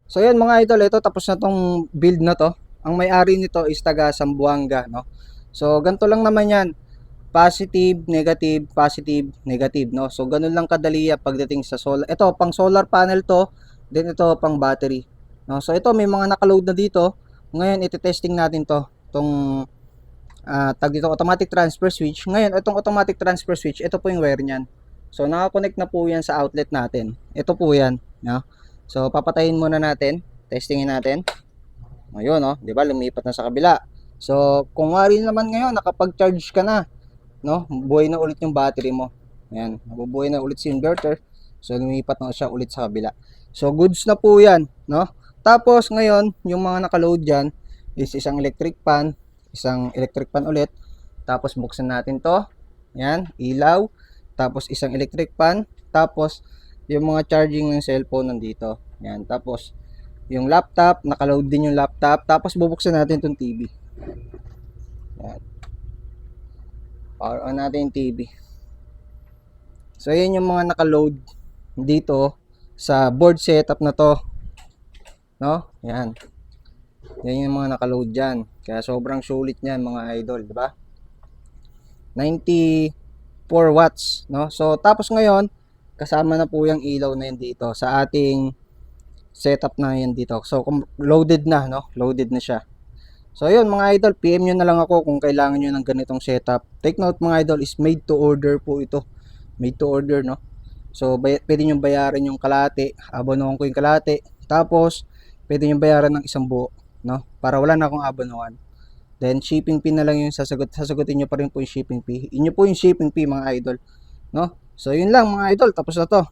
So yun mga idol, ito tapos na tong build na to. Ang may-ari nito is taga Zamboanga, no? So ganito lang naman yan. Positive, negative, positive, negative, no? So ganun lang kadali pagdating sa solar. Ito pang solar panel to, then ito pang battery. No? So ito may mga naka-load na dito. Ngayon ite-testing natin to, tong tag dito automatic transfer switch. Ngayon itong automatic transfer switch, ito po yung wire niyan. So naka-connect na po yan sa outlet natin. Ito po yan, no? So papatayin muna natin, testingin natin. Ayun, no? 'Di ba lumipat na sa kabila. So kung wari naman ngayon nakapag-charge ka na, no? Buhay na ulit yung battery mo. Ayan, nabubuhay na ulit si inverter. So lumipat na siya ulit sa kabila. So goods na po 'yan, no? Tapos ngayon, yung mga naka-load diyan is isang electric pan ulit. Tapos buksan natin 'to. Ayan, ilaw, tapos isang electric fan, tapos yung mga charging ng cellphone nandito. Ayan, tapos yung laptop, naka-load din yung laptop, tapos bubuksan natin tong TV. Ayan. Power on natin yung TV. So, yan yung mga naka-load dito sa board setup na to. No? Yan. Yan yung mga naka-load dyan. Kaya sobrang sulit niyan mga idol, di ba? 94 watts, no? So, tapos ngayon, kasama na po yung ilaw na yan dito sa ating setup na yan dito. So, loaded na, no? Loaded na siya. So, yun mga idol, PM nyo na lang ako kung kailangan nyo ng ganitong setup. Take note mga idol, is made to order po ito. Made to order, no? So, pwede nyo bayaran yung kalate. Abonohan ko yung kalate. Tapos, pwede nyo bayaran ng isang buo, no? Para wala na akong abonohan. Then, shipping fee na lang yung sasagutin nyo pa rin po yung shipping fee. Inyo po yung shipping fee mga idol, no? So, yun lang mga idol, tapos na to.